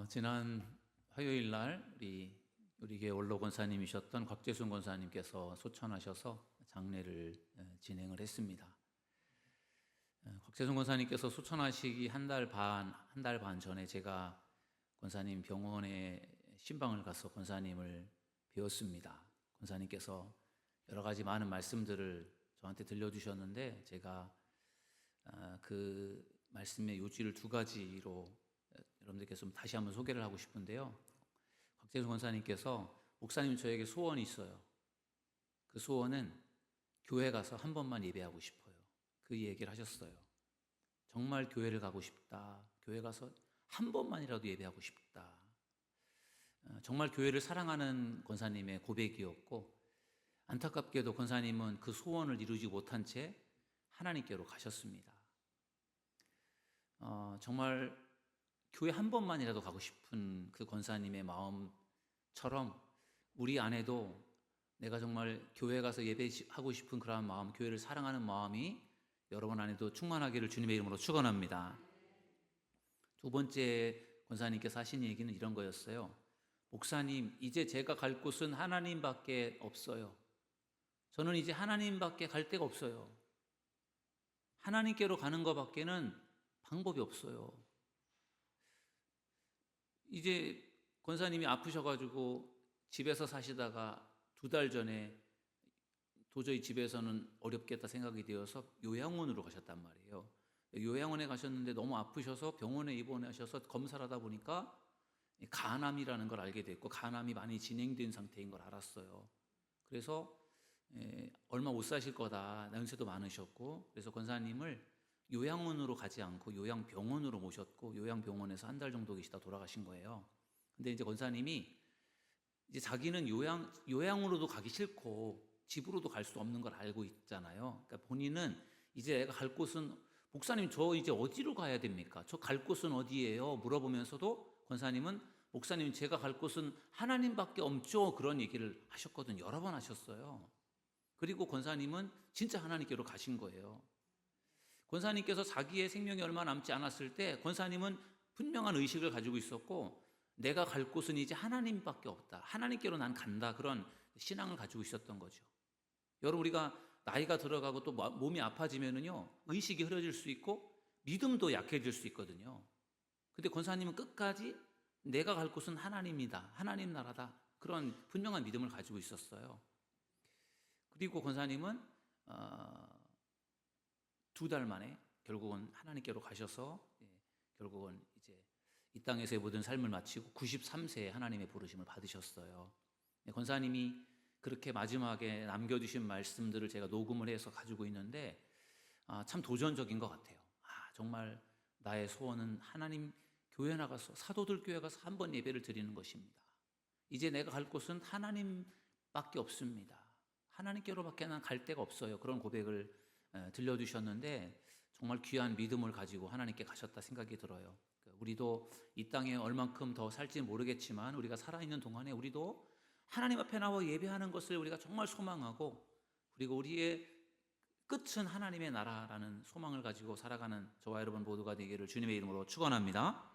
지난 화요일 날 우리 교회 원로 권사님이셨던 곽재순 권사님께서 소천하셔서 장례를 진행을 했습니다. 곽재순 권사님께서 소천하시기 한 달 반 전에 제가 권사님 병원에 신방을 가서 권사님을 뵈었습니다. 권사님께서 여러 가지 많은 말씀들을 저한테 들려주셨는데 제가 그 말씀의 요지를 두 가지로 여러분들께서 좀 다시 한번 소개를 하고 싶은데요. 곽재순 권사님께서 목사님 저에게 소원이 있어요. 그 소원은 교회 가서 한 번만 예배하고 싶어요. 그 얘기를 하셨어요. 정말 교회를 가고 싶다. 교회 가서 한 번만이라도 예배하고 싶다. 정말 교회를 사랑하는 권사님의 고백이었고, 안타깝게도 권사님은 그 소원을 이루지 못한 채 하나님께로 가셨습니다. 정말 교회 한 번만이라도 가고 싶은 그 권사님의 마음처럼 우리 안에도 내가 정말 교회 가서 예배하고 싶은 그러한 마음, 교회를 사랑하는 마음이 여러분 안에도 충만하기를 주님의 이름으로 축원합니다. 두 번째 권사님께서 하신 얘기는 이런 거였어요. 목사님, 이제 제가 갈 곳은 하나님밖에 없어요. 저는 이제 하나님밖에 갈 데가 없어요. 하나님께로 가는 것밖에는 방법이 없어요. 이제 권사님이 아프셔가지고 집에서 사시다가 2달 전에 도저히 집에서는 어렵겠다 생각이 되어서 요양원으로 가셨단 말이에요. 요양원에 가셨는데 너무 아프셔서 병원에 입원하셔서 검사를 하다 보니까 간암이라는 걸 알게 됐고, 간암이 많이 진행된 상태인 걸 알았어요. 그래서 얼마 못 사실 거다, 연세도 많으셨고, 그래서 권사님을 요양원으로 가지 않고 요양병원으로 모셨고, 요양병원에서 한 달 정도 계시다 돌아가신 거예요. 근데 이제 권사님이 이제 자기는 요양으로도 가기 싫고 집으로도 갈 수 없는 걸 알고 있잖아요. 그러니까 본인은 이제 내가 갈 곳은, 목사님 저 이제 어디로 가야 됩니까? 저 갈 곳은 어디예요? 물어보면서도 권사님은 목사님 제가 갈 곳은 하나님밖에 없죠. 그런 얘기를 하셨거든요. 여러 번 하셨어요. 그리고 권사님은 진짜 하나님께로 가신 거예요. 권사님께서 자기의 생명이 얼마 남지 않았을 때 권사님은 분명한 의식을 가지고 있었고, 내가 갈 곳은 이제 하나님밖에 없다. 하나님께로 난 간다. 그런 신앙을 가지고 있었던 거죠. 여러분, 우리가 나이가 들어가고 또 몸이 아파지면은요, 의식이 흐려질 수 있고 믿음도 약해질 수 있거든요. 근데 권사님은 끝까지 내가 갈 곳은 하나님이다. 하나님 나라다. 그런 분명한 믿음을 가지고 있었어요. 그리고 권사님은 2달 만에 결국은 하나님께로 가셔서 결국은 이제 이 땅에서의 모든 삶을 마치고 93세에 하나님의 부르심을 받으셨어요. 권사님이 그렇게 마지막에 남겨주신 말씀들을 제가 녹음을 해서 가지고 있는데 참 도전적인 것 같아요. 정말 나의 소원은 하나님 교회 나가서, 사도들 교회 가서 한 번 예배를 드리는 것입니다. 이제 내가 갈 곳은 하나님밖에 없습니다. 하나님께로밖에 난 갈 데가 없어요. 그런 고백을 들려주셨는데 정말 귀한 믿음을 가지고 하나님께 가셨다 생각이 들어요. 우리도 이 땅에 얼만큼 더 살지 모르겠지만 우리가 살아있는 동안에 우리도 하나님 앞에 나와 예배하는 것을 우리가 정말 소망하고, 그리고 우리의 끝은 하나님의 나라라는 소망을 가지고 살아가는 저와 여러분 모두가 되기를 주님의 이름으로 축원합니다.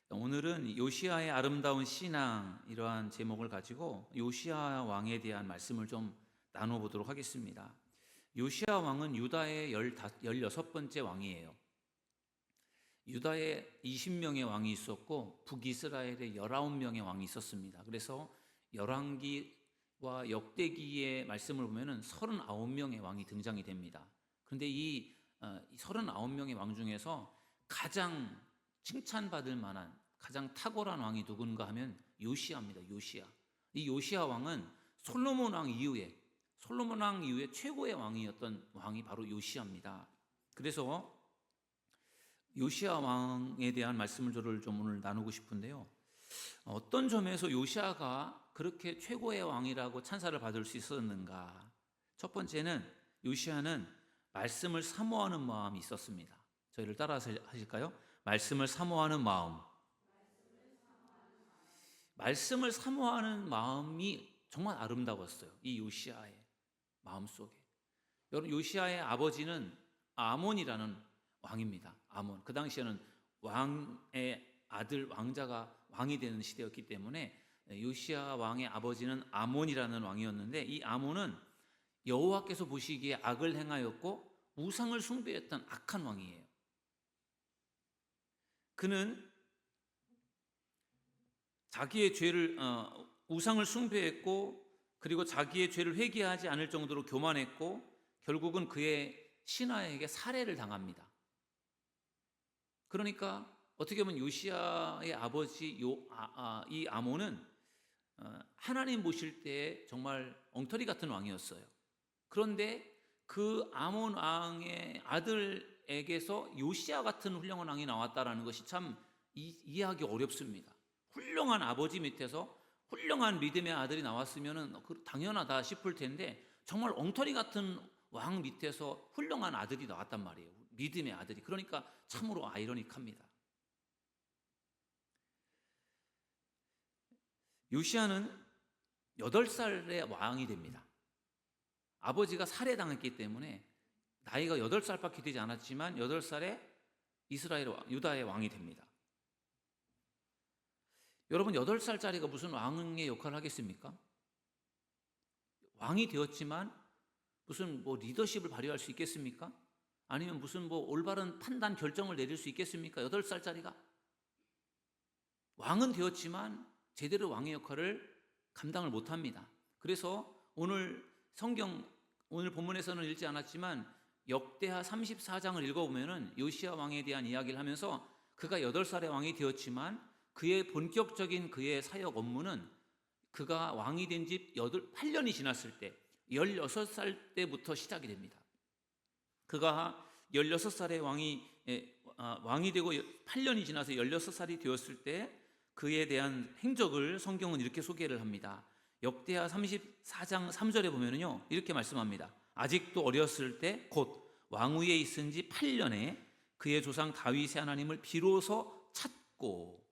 오늘은 요시야의 아름다운 신앙, 이러한 제목을 가지고 요시야 왕에 대한 말씀을 좀 나눠보도록 하겠습니다. 요시야 왕은 유다의 16번째 왕이에요. 유다에 20명의 왕이 있었고 북이스라엘에 19명의 왕이 있었습니다. 그래서 열왕기와 역대기의 말씀을 보면 39명의 왕이 등장이 됩니다. 그런데 이 39명의 왕 중에서 가장 칭찬받을 만한, 가장 탁월한 왕이 누군가 하면 요시야입니다. 요시야. 이 요시야 왕은 솔로몬 왕 이후에 최고의 왕이었던 왕이 바로 요시야입니다. 그래서 요시야 왕에 대한 말씀을 저를 좀 오늘 나누고 싶은데요. 어떤 점에서 요시야가 그렇게 최고의 왕이라고 찬사를 받을 수 있었는가? 첫 번째는 요시야는 말씀을 사모하는 마음이 있었습니다. 저희를 따라서 하실까요? 말씀을 사모하는 마음. 말씀을 사모하는 마음이 정말 아름다웠어요. 이 요시야의 마음속에. 여러분, 요시야의 아버지는 아몬이라는 왕입니다. 아몬. 그 당시에는 왕의 아들 왕자가 왕이 되는 시대였기 때문에 요시야 왕의 아버지는 아몬이라는 왕이었는데, 이 아몬은 여호와께서 보시기에 악을 행하였고 우상을 숭배했던 악한 왕이에요. 그는 자기의 죄를 우상을 숭배했고, 그리고 자기의 죄를 회개하지 않을 정도로 교만했고, 결국은 그의 신하에게 살해를 당합니다. 그러니까 어떻게 보면 요시야의 아버지 이 아몬은 하나님 보실 때 정말 엉터리 같은 왕이었어요. 그런데 그 아몬 왕의 아들에게서 요시야 같은 훌륭한 왕이 나왔다라는 것이 참 이해하기 어렵습니다. 훌륭한 아버지 밑에서 훌륭한 믿음의 아들이 나왔으면 당연하다 싶을 텐데, 정말 엉터리 같은 왕 밑에서 훌륭한 아들이 나왔단 말이에요. 믿음의 아들이. 그러니까 참으로 아이러닉합니다. 요시야는 8살에 왕이 됩니다. 아버지가 살해당했기 때문에 나이가 8살밖에 되지 않았지만 8살에 유다의 왕이 됩니다. 여러분, 8살짜리가 무슨 왕의 역할을 하겠습니까? 왕이 되었지만 무슨 리더십을 발휘할 수 있겠습니까? 아니면 무슨 올바른 판단 결정을 내릴 수 있겠습니까? 8살짜리가 왕은 되었지만 제대로 왕의 역할을 감당을 못합니다. 그래서 오늘 본문에서는 읽지 않았지만 역대하 34장을 읽어보면 요시야 왕에 대한 이야기를 하면서 그가 8살의 왕이 되었지만 그의 본격적인 그의 사역 업무는 그가 왕이 된 지 8년이 지났을 때 16살 때부터 시작이 됩니다. 그가 16살의 왕이 되고 8년이 지나서 16살이 되었을 때 그에 대한 행적을 성경은 이렇게 소개를 합니다. 역대하 34장 3절에 보면요, 이렇게 말씀합니다. 아직도 어렸을 때 곧 왕위에 있은 지 8년에 그의 조상 다윗의 하나님을 비로소 찾고,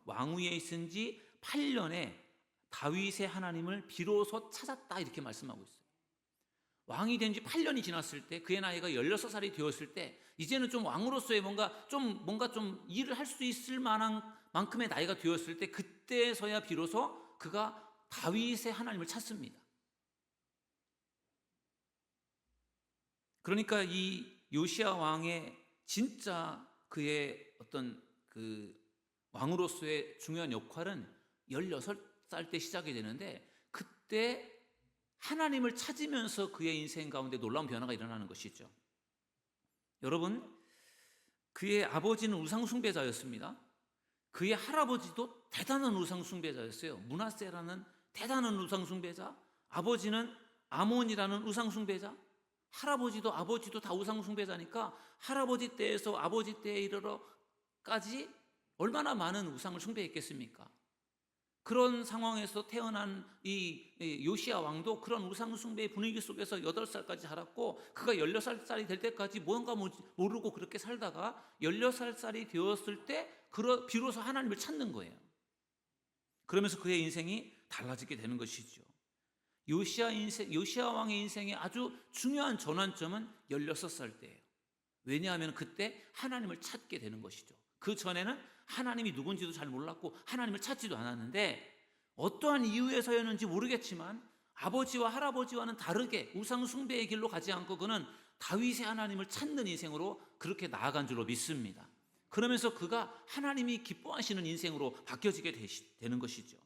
왕위에 있은 지 8년에 다윗의 하나님을 비로소 찾았다, 이렇게 말씀하고 있어요. 왕이 된 지 8년이 지났을 때, 그의 나이가 16살이 되었을 때, 이제는 좀 왕으로서의 뭔가 좀 일을 할 수 있을 만한 만큼의 나이가 되었을 때, 그때서야 비로소 그가 다윗의 하나님을 찾습니다. 그러니까 이 요시야 왕의 진짜 그의 어떤 그 왕으로서의 중요한 역할은 16살 때 시작이 되는데, 그때 하나님을 찾으면서 그의 인생 가운데 놀라운 변화가 일어나는 것이죠. 여러분, 그의 아버지는 우상숭배자였습니다. 그의 할아버지도 대단한 우상숭배자였어요. 므낫세라는 대단한 우상숭배자, 아버지는 아몬이라는 우상숭배자, 할아버지도 아버지도 다 우상숭배자니까 할아버지 때에서 아버지 때에 이르러까지 얼마나 많은 우상을 숭배했겠습니까? 그런 상황에서 태어난 이 요시야 왕도 그런 우상 숭배의 분위기 속에서 8살까지 자랐고, 그가 16살이 될 때까지 뭔가 모르고 그렇게 살다가 16살이 되었을 때 비로소 하나님을 찾는 거예요. 그러면서 그의 인생이 달라지게 되는 것이죠. 요시야 왕의 인생의 아주 중요한 전환점은 16살 때예요. 왜냐하면 그때 하나님을 찾게 되는 것이죠. 그 전에는 하나님이 누군지도 잘 몰랐고 하나님을 찾지도 않았는데, 어떠한 이유에서였는지 모르겠지만 아버지와 할아버지와는 다르게 우상 숭배의 길로 가지 않고 그는 다윗의 하나님을 찾는 인생으로 그렇게 나아간 줄로 믿습니다. 그러면서 그가 하나님이 기뻐하시는 인생으로 바뀌어지게 되는 것이죠.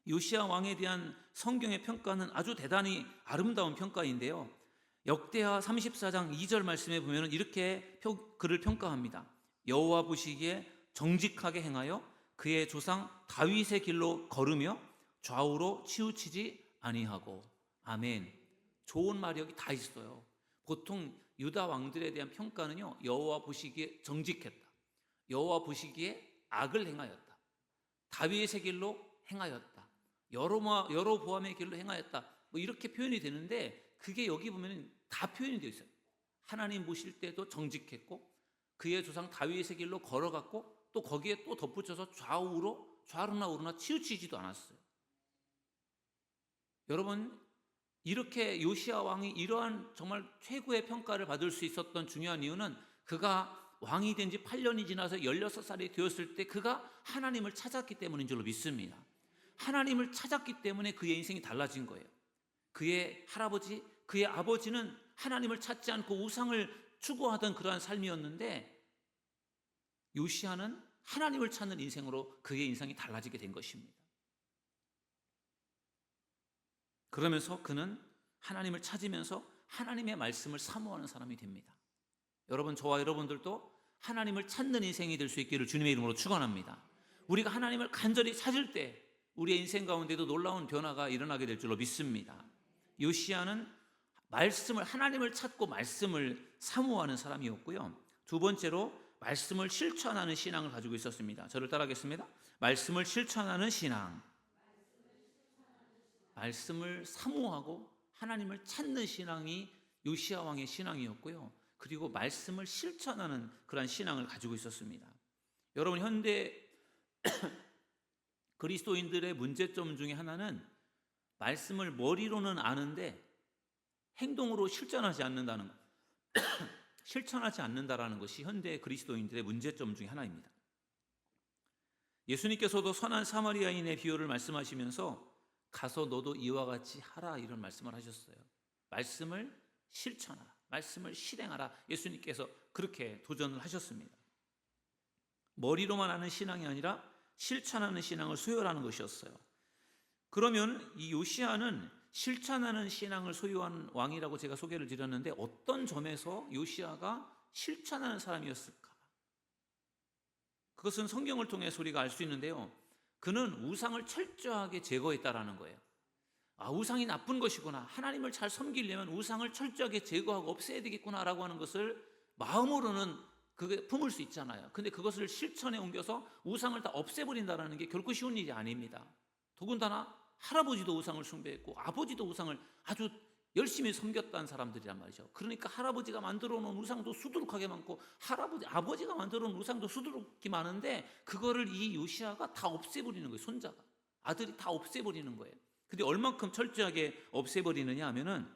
요시야 왕에 대한 성경의 평가는 아주 대단히 아름다운 평가인데요, 역대하 34장 2절 말씀에 보면 이렇게 그를 평가합니다. 여호와 보시기에 정직하게 행하여 그의 조상 다윗의 길로 걸으며 좌우로 치우치지 아니하고. 아멘. 좋은 말이 여기 다 있어요. 보통 유다 왕들에 대한 평가는요, 여호와 보시기에 정직했다, 여호와 보시기에 악을 행하였다, 다윗의 길로 행하였다, 여로보암의 길로 행하였다, 이렇게 표현이 되는데, 그게 여기 보면 다 표현이 되어 있어요. 하나님 보실 때도 정직했고 그의 조상 다윗의 길로 걸어갔고, 또 거기에 또 덧붙여서 좌로나 우로나 치우치지도 않았어요. 여러분, 이렇게 요시야 왕이 이러한 정말 최고의 평가를 받을 수 있었던 중요한 이유는 그가 왕이 된 지 8년이 지나서 16살이 되었을 때 그가 하나님을 찾았기 때문인 줄로 믿습니다. 하나님을 찾았기 때문에 그의 인생이 달라진 거예요. 그의 할아버지, 그의 아버지는 하나님을 찾지 않고 우상을 추구하던 그러한 삶이었는데 요시야는 하나님을 찾는 인생으로 그의 인생이 달라지게 된 것입니다. 그러면서 그는 하나님을 찾으면서 하나님의 말씀을 사모하는 사람이 됩니다. 여러분, 저와 여러분들도 하나님을 찾는 인생이 될 수 있기를 주님의 이름으로 축원합니다. 우리가 하나님을 간절히 찾을 때 우리의 인생 가운데도 놀라운 변화가 일어나게 될 줄로 믿습니다. 요시야는 말씀을, 하나님을 찾고 말씀을 사모하는 사람이었고요. 두 번째로 말씀을 실천하는 신앙을 가지고 있었습니다. 저를 따라하겠습니다. 말씀을 실천하는 신앙. 말씀을 사모하고 하나님을 찾는 신앙이 요시야 왕의 신앙이었고요. 그리고 말씀을 실천하는 그런 신앙을 가지고 있었습니다. 여러분, 현대 그리스도인들의 문제점 중에 하나는 말씀을 머리로는 아는데 행동으로 실천하지 않는다는 것. 실천하지 않는다라는 것이 현대 그리스도인들의 문제점 중에 하나입니다. 예수님께서도 선한 사마리아인의 비유를 말씀하시면서 가서 너도 이와 같이 하라, 이런 말씀을 하셨어요. 말씀을 실천하라, 말씀을 실행하라. 예수님께서 그렇게 도전을 하셨습니다. 머리로만 아는 신앙이 아니라 실천하는 신앙을 소유하는 것이었어요. 그러면 이 요시야는 실천하는 신앙을 소유한 왕이라고 제가 소개를 드렸는데 어떤 점에서 요시야가 실천하는 사람이었을까? 그것은 성경을 통해서 우리가 알 수 있는데요. 그는 우상을 철저하게 제거했다라는 거예요. 우상이 나쁜 것이구나, 하나님을 잘 섬기려면 우상을 철저하게 제거하고 없애야 되겠구나라고 하는 것을 마음으로는 그게 품을 수 있잖아요. 근데 그것을 실천에 옮겨서 우상을 다 없애버린다는 게 결코 쉬운 일이 아닙니다. 더군다나 할아버지도 우상을 숭배했고 아버지도 우상을 아주 열심히 섬겼다는 사람들이란 말이죠. 그러니까 할아버지가 만들어 놓은 우상도 수두룩하게 많고 아버지가 만들어 놓은 우상도 수두룩히 많은데 그거를 이 요시야가 다 없애버리는 거예요. 손자가, 아들이 다 없애버리는 거예요. 근데 얼만큼 철저하게 없애버리느냐 하면은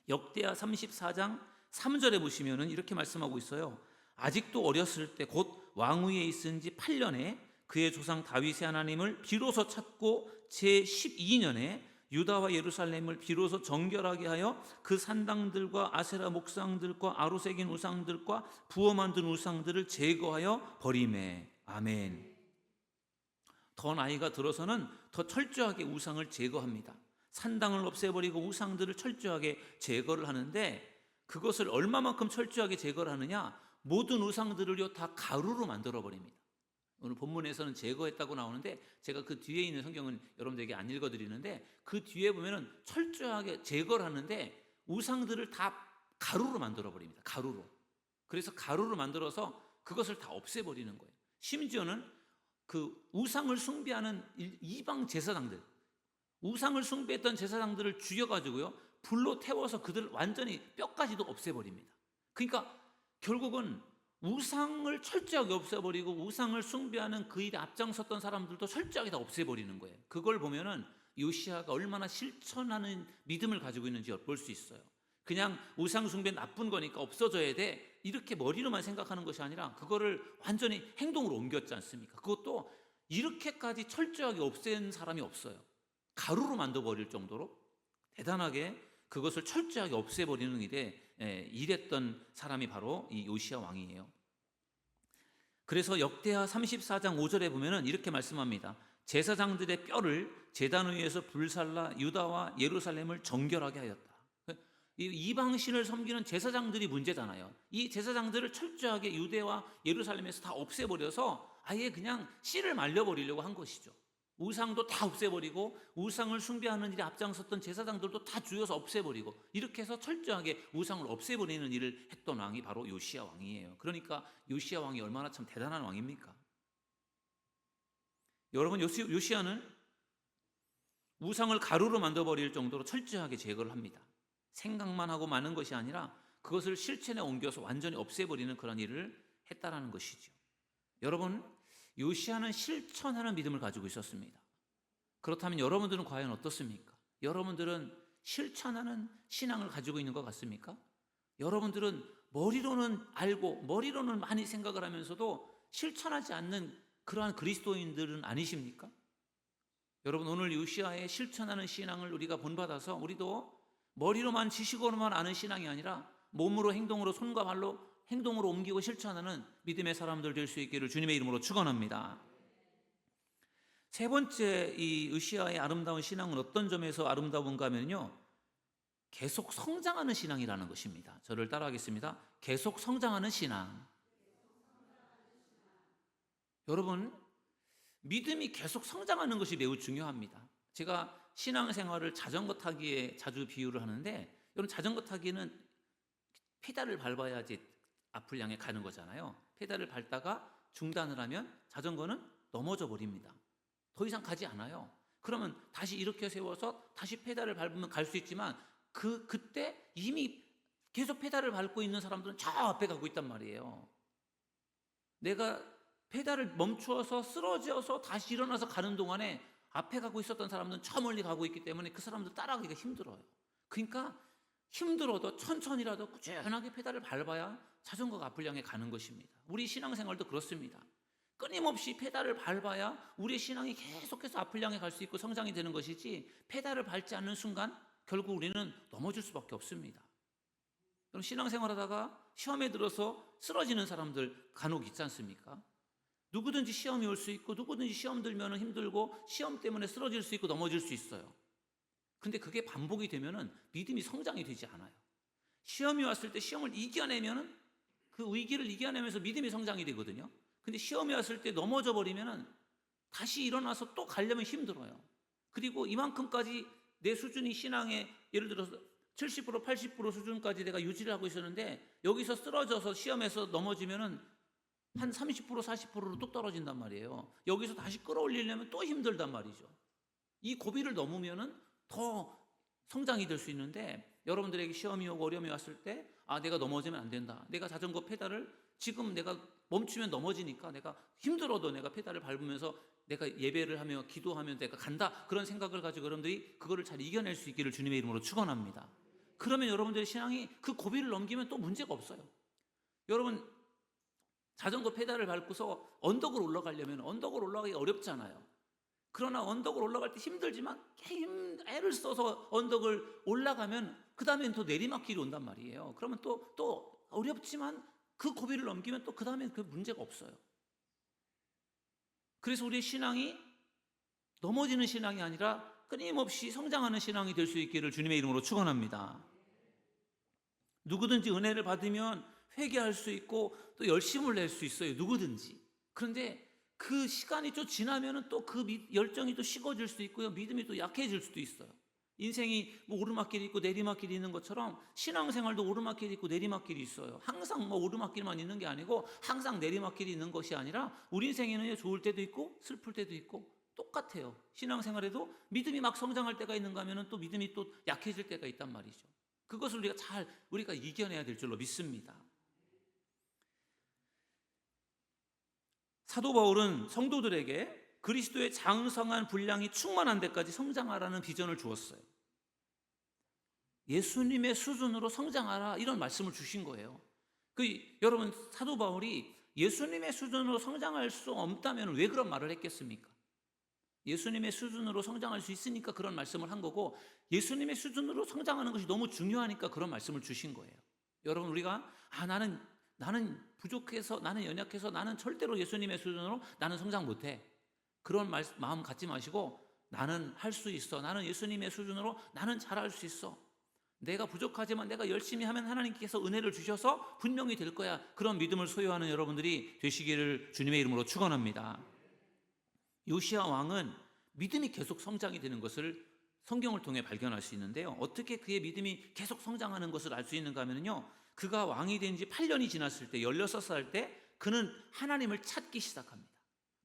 역대하 34장 3절에 보시면은 이렇게 말씀하고 있어요. 아직도 어렸을 때 곧 왕위에 있은 지 8년에 그의 조상 다윗의 하나님을 비로소 찾고 제12년에 유다와 예루살렘을 비로소 정결하게 하여 그 산당들과 아세라 목상들과 아로새긴 우상들과 부어 만든 우상들을 제거하여 버리매. 아멘. 더 나이가 들어서는 더 철저하게 우상을 제거합니다. 산당을 없애버리고 우상들을 철저하게 제거를 하는데 그것을 얼마만큼 철저하게 제거를 하느냐? 모든 우상들을요 다 가루로 만들어 버립니다. 오늘 본문에서는 제거했다고 나오는데 제가 그 뒤에 있는 성경은 여러분들에게 안 읽어드리는데 그 뒤에 보면은 철저하게 제거를 하는데 우상들을 다 가루로 만들어 버립니다. 가루로. 그래서 가루로 만들어서 그것을 다 없애버리는 거예요. 심지어는 그 우상을 숭배하는 이방 제사장들, 우상을 숭배했던 제사장들을 죽여가지고요 불로 태워서 그들을 완전히 뼈까지도 없애버립니다. 그러니까 결국은 우상을 철저하게 없애버리고 우상을 숭배하는 그 일에 앞장섰던 사람들도 철저하게 다 없애버리는 거예요. 그걸 보면은 요시야가 얼마나 실천하는 믿음을 가지고 있는지 엿볼 수 있어요. 그냥 우상 숭배 나쁜 거니까 없어져야 돼 이렇게 머리로만 생각하는 것이 아니라 그거를 완전히 행동으로 옮겼지 않습니까? 그것도 이렇게까지 철저하게 없앤 사람이 없어요. 가루로 만들어버릴 정도로 대단하게 그것을 철저하게 없애버리는 일에 일했던 사람이 바로 이 요시야 왕이에요. 그래서 역대하 34장 5절에 보면은 이렇게 말씀합니다. 제사장들의 뼈를 제단 위에서 불살라 유다와 예루살렘을 정결하게 하였다. 이방신을 섬기는 제사장들이 문제잖아요. 이 제사장들을 철저하게 유대와 예루살렘에서 다 없애버려서 아예 그냥 씨를 말려버리려고 한 것이죠. 우상도 다 없애버리고 우상을 숭배하는 일에 앞장섰던 제사장들도 다 죽여서 없애버리고 이렇게 해서 철저하게 우상을 없애버리는 일을 했던 왕이 바로 요시야 왕이에요. 그러니까 요시야 왕이 얼마나 참 대단한 왕입니까? 여러분, 요시야는 우상을 가루로 만들어버릴 정도로 철저하게 제거를 합니다. 생각만 하고 마는 것이 아니라 그것을 실천에 옮겨서 완전히 없애버리는 그런 일을 했다라는 것이죠. 여러분, 요시야는 실천하는 믿음을 가지고 있었습니다. 그렇다면 여러분들은 과연 어떻습니까? 여러분들은 실천하는 신앙을 가지고 있는 것 같습니까? 여러분들은 머리로는 알고 머리로는 많이 생각을 하면서도 실천하지 않는 그러한 그리스도인들은 아니십니까? 여러분, 오늘 요시야의 실천하는 신앙을 우리가 본받아서 우리도 머리로만 지식으로만 아는 신앙이 아니라 몸으로 행동으로 손과 발로 행동으로 옮기고 실천하는 믿음의 사람들 될 수 있기를 주님의 이름으로 축원합니다. 세 번째, 이 요시야의 아름다운 신앙은 어떤 점에서 아름다운가 하면요, 계속 성장하는 신앙이라는 것입니다. 저를 따라하겠습니다. 계속 성장하는 신앙. 여러분, 믿음이 계속 성장하는 것이 매우 중요합니다. 제가 신앙생활을 자전거 타기에 자주 비유를 하는데, 여러분, 자전거 타기는 페달을 밟아야지 앞을 향해 가는 거잖아요. 페달을 밟다가 중단을 하면 자전거는 넘어져 버립니다. 더 이상 가지 않아요. 그러면 다시 이렇게 세워서 다시 페달을 밟으면 갈 수 있지만 그때 이미 계속 페달을 밟고 있는 사람들은 저 앞에 가고 있단 말이에요. 내가 페달을 멈추어서 쓰러져서 다시 일어나서 가는 동안에 앞에 가고 있었던 사람들은 저 멀리 가고 있기 때문에 그 사람들 따라가기가 힘들어요. 그러니까 힘들어도 천천히라도 꾸준하게 페달을 밟아야 자전거가 앞을 향해 가는 것입니다. 우리 신앙생활도 그렇습니다. 끊임없이 페달을 밟아야 우리의 신앙이 계속해서 앞을 향해 갈 수 있고 성장이 되는 것이지, 페달을 밟지 않는 순간 결국 우리는 넘어질 수밖에 없습니다. 그럼 신앙생활하다가 시험에 들어서 쓰러지는 사람들 간혹 있지 않습니까? 누구든지 시험이 올 수 있고 누구든지 시험 들면 힘들고 시험 때문에 쓰러질 수 있고 넘어질 수 있어요. 근데 그게 반복이 되면은 믿음이 성장이 되지 않아요. 시험이 왔을 때 시험을 이겨내면은 그 위기를 이겨내면서 믿음이 성장이 되거든요. 근데 시험이 왔을 때 넘어져 버리면은 다시 일어나서 또 가려면 힘들어요. 그리고 이만큼까지 내 수준이 신앙의 예를 들어서 70% 80% 수준까지 내가 유지를 하고 있었는데 여기서 쓰러져서 시험에서 넘어지면은 한 30% 40%로 뚝 떨어진단 말이에요. 여기서 다시 끌어올리려면 또 힘들단 말이죠. 이 고비를 넘으면은 더 성장이 될 수 있는데, 여러분들에게 시험이 오고 어려움이 왔을 때 내가 넘어지면 안 된다. 내가 자전거 페달을 지금 내가 멈추면 넘어지니까 내가 힘들어도 내가 페달을 밟으면서 내가 예배를 하며 기도하며 내가 간다. 그런 생각을 가지고 여러분들이 그거를 잘 이겨낼 수 있기를 주님의 이름으로 축원합니다. 그러면 여러분들의 신앙이 그 고비를 넘기면 또 문제가 없어요. 여러분, 자전거 페달을 밟고서 언덕을 올라가려면 언덕을 올라가기 어렵잖아요. 그러나 언덕을 올라갈 때 힘들지만 애를 써서 언덕을 올라가면 그 다음엔 또 내리막길이 온단 말이에요. 그러면 또 어렵지만 그 고비를 넘기면 또 그 다음엔 그 문제가 없어요. 그래서 우리의 신앙이 넘어지는 신앙이 아니라 끊임없이 성장하는 신앙이 될 수 있기를 주님의 이름으로 축원합니다. 누구든지 은혜를 받으면 회개할 수 있고 또 열심을 낼 수 있어요. 누구든지. 그런데 그 시간이 좀 지나면은 또 그 열정이 또 식어질 수도 있고요. 믿음이 또 약해질 수도 있어요. 인생이 뭐 오르막길이 있고 내리막길이 있는 것처럼 신앙생활도 오르막길이 있고 내리막길이 있어요. 항상 뭐 오르막길만 있는 게 아니고 항상 내리막길이 있는 것이 아니라 우리 인생에는 좋을 때도 있고 슬플 때도 있고 똑같아요. 신앙생활에도 믿음이 막 성장할 때가 있는가 하면은 또 믿음이 또 약해질 때가 있단 말이죠. 그것을 우리가 이겨내야 될 줄로 믿습니다. 사도 바울은 성도들에게 그리스도의 장성한 분량이 충만한 데까지 성장하라는 비전을 주었어요. 예수님의 수준으로 성장하라, 이런 말씀을 주신 거예요. 여러분, 사도 바울이 예수님의 수준으로 성장할 수 없다면 왜 그런 말을 했겠습니까? 예수님의 수준으로 성장할 수 있으니까 그런 말씀을 한 거고, 예수님의 수준으로 성장하는 것이 너무 중요하니까 그런 말씀을 주신 거예요. 여러분, 우리가 나는 부족해서, 나는 연약해서, 나는 절대로 예수님의 수준으로 나는 성장 못해, 그런 마음 갖지 마시고 나는 할 수 있어, 나는 예수님의 수준으로 나는 잘할 수 있어, 내가 부족하지만 내가 열심히 하면 하나님께서 은혜를 주셔서 분명히 될 거야, 그런 믿음을 소유하는 여러분들이 되시기를 주님의 이름으로 축원합니다. 요시야 왕은 믿음이 계속 성장이 되는 것을 성경을 통해 발견할 수 있는데요. 어떻게 그의 믿음이 계속 성장하는 것을 알 수 있는가 하면요, 그가 왕이 된 지 8년이 지났을 때 16살 때 그는 하나님을 찾기 시작합니다.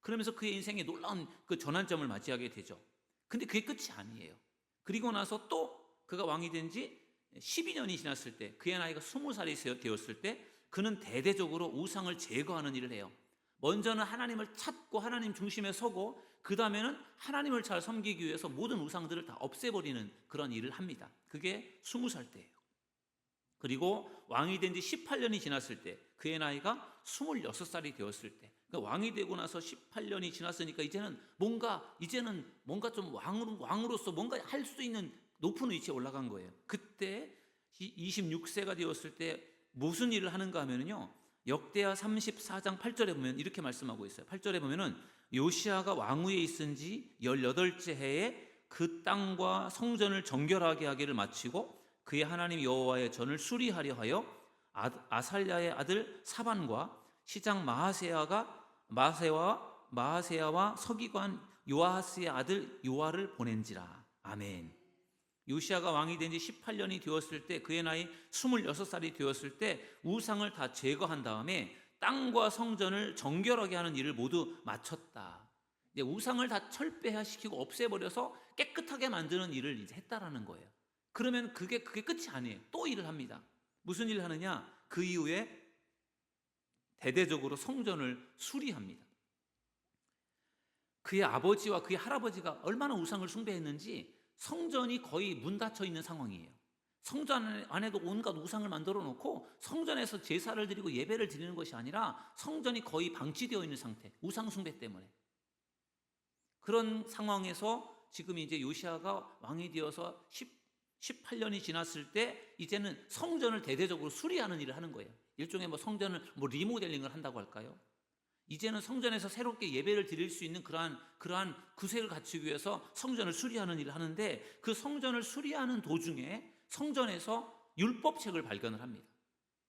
그러면서 그의 인생에 놀라운 그 전환점을 맞이하게 되죠. 근데 그게 끝이 아니에요. 그리고 나서 또 그가 왕이 된 지 12년이 지났을 때, 그의 나이가 20살이 되었을 때 그는 대대적으로 우상을 제거하는 일을 해요. 먼저는 하나님을 찾고 하나님 중심에 서고 그 다음에는 하나님을 잘 섬기기 위해서 모든 우상들을 다 없애버리는 그런 일을 합니다. 그게 20살 때예요. 그리고 왕이 된 지 18년이 지났을 때 그의 나이가 26살이 되었을 때, 그러니까 왕이 되고 나서 18년이 지났으니까 이제는 뭔가 좀 왕으로서 뭔가 할 수 있는 높은 위치에 올라간 거예요. 그때 26세가 되었을 때 무슨 일을 하는가 하면요, 역대하 34장 8절에 보면 이렇게 말씀하고 있어요. 8절에 보면은 요시야가 왕위에 있은 지 18째 해에 그 땅과 성전을 정결하게 하기를 마치고 그의 하나님 여호와의 전을 수리하려 하여 아살랴의 아들 사반과 시장 마하세야와 서기관 요아하스의 아들 요아를 보낸지라. 아멘. 요시야가 왕이 된 지 18년이 되었을 때 그의 나이 26살이 되었을 때 우상을 다 제거한 다음에 땅과 성전을 정결하게 하는 일을 모두 마쳤다. 이제 우상을 다 철폐시키고 없애버려서 깨끗하게 만드는 일을 이제 했다라는 거예요. 그러면 그게 끝이 아니에요. 또 일을 합니다. 무슨 일을 하느냐? 그 이후에 대대적으로 성전을 수리합니다. 그의 아버지와 그의 할아버지가 얼마나 우상을 숭배했는지 성전이 거의 문 닫혀 있는 상황이에요. 성전 안에도 온갖 우상을 만들어 놓고 성전에서 제사를 드리고 예배를 드리는 것이 아니라 성전이 거의 방치되어 있는 상태, 우상 숭배 때문에. 그런 상황에서 지금 이제 요시야가 왕이 되어서 18년이 지났을 때 이제는 성전을 대대적으로 수리하는 일을 하는 거예요. 일종의 성전을 리모델링을 한다고 할까요? 이제는 성전에서 새롭게 예배를 드릴 수 있는 그러한 구색을 갖추기 위해서 성전을 수리하는 일을 하는데, 그 성전을 수리하는 도중에 성전에서 율법책을 발견을 합니다.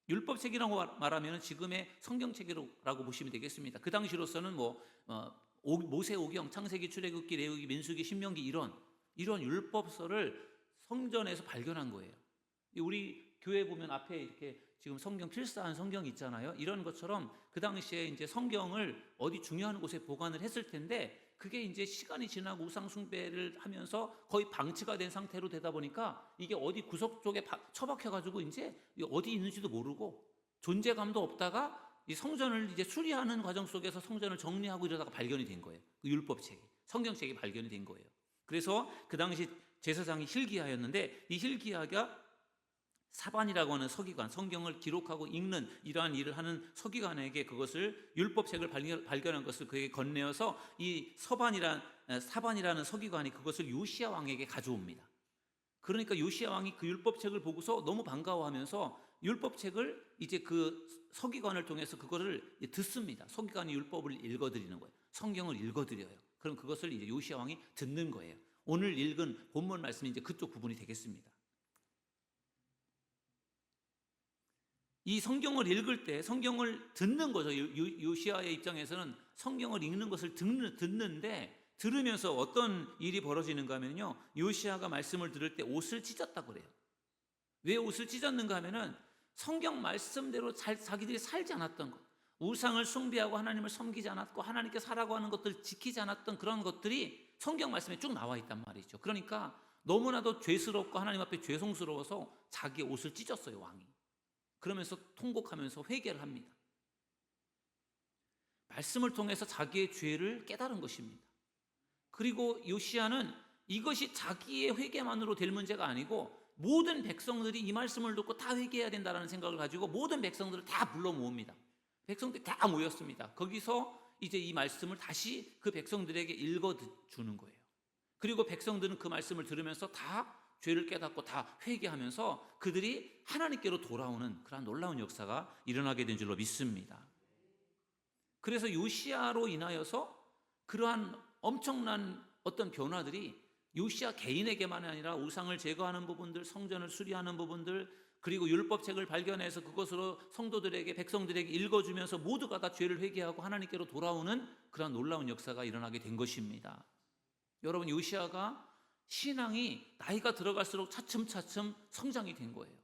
율법책이라고 말하면 지금의 성경책이라고 보시면 되겠습니다. 그 당시로서는 모세오경, 창세기, 출애굽기, 레위기, 민수기, 신명기 이런 율법서를 성전에서 발견한 거예요. 우리 교회 보면 앞에 이렇게 지금 성경 필사한 성경이 있잖아요. 이런 것처럼 그 당시에 이제 성경을 어디 중요한 곳에 보관을 했을 텐데, 그게 이제 시간이 지나고 우상 숭배를 하면서 거의 방치가 된 상태로 되다 보니까 이게 어디 구석 쪽에 처박혀가지고 이제 어디 있는지도 모르고 존재감도 없다가 이 성전을 이제 수리하는 과정 속에서 성전을 정리하고 이러다가 발견이 된 거예요. 그 율법책이, 성경책이 발견이 된 거예요. 그래서 그 당시 제사장이 hil기야였는데, 이 hil기야가 사반이라고 하는 서기관, 성경을 기록하고 읽는 이러한 일을 하는 서기관에게 그것을 율법책을 발견한 것을 그에게 건네어서 이 사반이라는 서기관이 그것을 요시야 왕에게 가져옵니다. 그러니까 요시야 왕이 그 율법책을 보고서 너무 반가워하면서 율법책을 이제 그 서기관을 통해서 그거를 듣습니다. 서기관이 율법을 읽어드리는 거예요. 성경을 읽어드려요. 그럼 그것을 이제 요시야 왕이 듣는 거예요. 오늘 읽은 본문 말씀이 이제 그쪽 부분이 되겠습니다. 이 성경을 읽을 때 성경을 듣는 거죠. 요시야의 입장에서는 성경을 읽는 것을 듣는데, 들으면서 어떤 일이 벌어지는가 하면요, 요시야가 말씀을 들을 때 옷을 찢었다고 그래요. 왜 옷을 찢었는가 하면은 성경 말씀대로 자기들이 살지 않았던 것, 우상을 숭배하고 하나님을 섬기지 않았고 하나님께 살라고 하는 것들을 지키지 않았던 그런 것들이 성경 말씀에 쭉 나와 있단 말이죠. 그러니까 너무나도 죄스럽고 하나님 앞에 죄송스러워서 자기의 옷을 찢었어요, 왕이. 그러면서 통곡하면서 회개를 합니다. 말씀을 통해서 자기의 죄를 깨달은 것입니다. 그리고 요시야는 이것이 자기의 회개만으로 될 문제가 아니고 모든 백성들이 이 말씀을 듣고 다 회개해야 된다는 생각을 가지고 모든 백성들을 다 불러 모읍니다. 백성들이 다 모였습니다. 거기서 이제 이 말씀을 다시 그 백성들에게 읽어주는 거예요. 그리고 백성들은 그 말씀을 들으면서 다 죄를 깨닫고 다 회개하면서 그들이 하나님께로 돌아오는 그런 놀라운 역사가 일어나게 된 줄로 믿습니다. 그래서 요시야로 인하여서 그러한 엄청난 어떤 변화들이 요시야 개인에게만 아니라 우상을 제거하는 부분들, 성전을 수리하는 부분들, 그리고 율법책을 발견해서 그것으로 성도들에게, 백성들에게 읽어주면서 모두가 다 죄를 회개하고 하나님께로 돌아오는 그런 놀라운 역사가 일어나게 된 것입니다. 여러분, 요시야가 신앙이 나이가 들어갈수록 차츰차츰 성장이 된 거예요.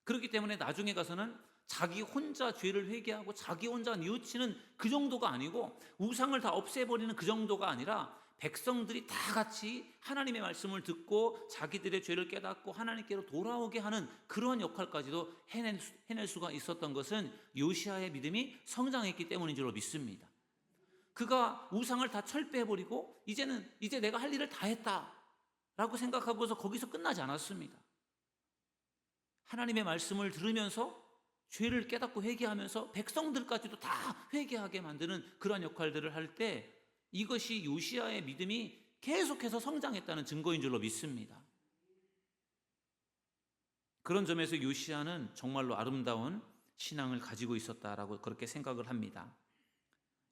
그렇기 때문에 나중에 가서는 자기 혼자 죄를 회개하고 자기 혼자 뉘우치는 그 정도가 아니고, 우상을 다 없애버리는 그 정도가 아니라 백성들이 다 같이 하나님의 말씀을 듣고 자기들의 죄를 깨닫고 하나님께로 돌아오게 하는 그러한 역할까지도 해낼 수가 있었던 것은 요시야의 믿음이 성장했기 때문인 줄로 믿습니다. 그가 우상을 다 철폐해버리고 이제 내가 할 일을 다 했다 라고 생각하고서 거기서 끝나지 않았습니다. 하나님의 말씀을 들으면서 죄를 깨닫고 회개하면서 백성들까지도 다 회개하게 만드는 그러한 역할들을 할 때 이것이 요시야의 믿음이 계속해서 성장했다는 증거인 줄로 믿습니다. 그런 점에서 요시야는 정말로 아름다운 신앙을 가지고 있었다라고 그렇게 생각을 합니다.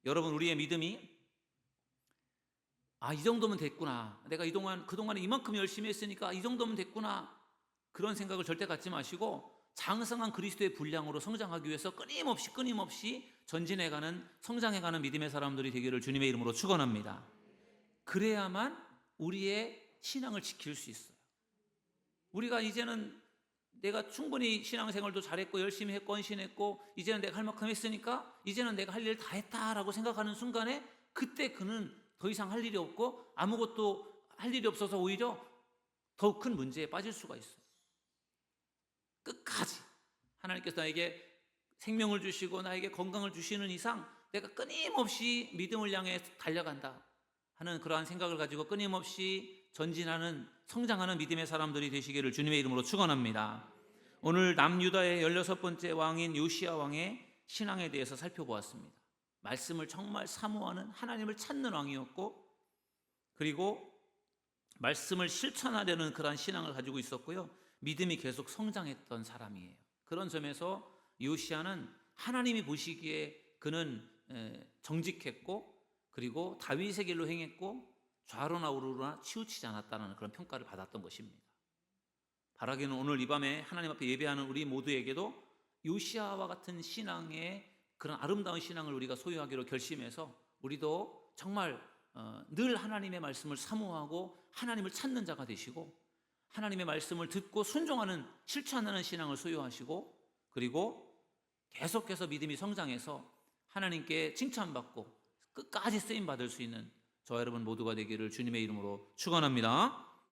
여러분, 우리의 믿음이 이 정도면 됐구나, 내가 그동안에 이만큼 열심히 했으니까 이 정도면 됐구나, 그런 생각을 절대 갖지 마시고 장성한 그리스도의 분량으로 성장하기 위해서 끊임없이 전진해가는, 성장해가는 믿음의 사람들이 되기를 주님의 이름으로 축원합니다. 그래야만 우리의 신앙을 지킬 수 있어요. 우리가 이제는 내가 충분히 신앙생활도 잘했고 열심히 했고 헌신했고 이제는 내가 할 만큼 했으니까 이제는 내가 할 일 다 했다라고 생각하는 순간에 그때 그는 더 이상 할 일이 없고 아무것도 할 일이 없어서 오히려 더 큰 문제에 빠질 수가 있어요. 끝까지 하나님께서 나에게 생명을 주시고 나에게 건강을 주시는 이상 내가 끊임없이 믿음을 향해 달려간다 하는 그러한 생각을 가지고 끊임없이 전진하는, 성장하는 믿음의 사람들이 되시기를 주님의 이름으로 축원합니다. 오늘 남유다의 16번째 왕인 요시야 왕의 신앙에 대해서 살펴보았습니다. 말씀을 정말 사모하는, 하나님을 찾는 왕이었고, 그리고 말씀을 실천하려는 그러한 신앙을 가지고 있었고요, 믿음이 계속 성장했던 사람이에요. 그런 점에서 요시야는 하나님이 보시기에 그는 정직했고, 그리고 다윗의 길로 행했고 좌로나 우로나 치우치지 않았다는 그런 평가를 받았던 것입니다. 바라기는 오늘 이 밤에 하나님 앞에 예배하는 우리 모두에게도 요시야와 같은 신앙의 그런 아름다운 신앙을 우리가 소유하기로 결심해서 우리도 정말 늘 하나님의 말씀을 사모하고 하나님을 찾는 자가 되시고 하나님의 말씀을 듣고 순종하는, 실천하는 신앙을 소유하시고, 그리고 계속해서 믿음이 성장해서 하나님께 칭찬받고 끝까지 쓰임받을 수 있는 저와 여러분 모두가 되기를 주님의 이름으로 축원합니다.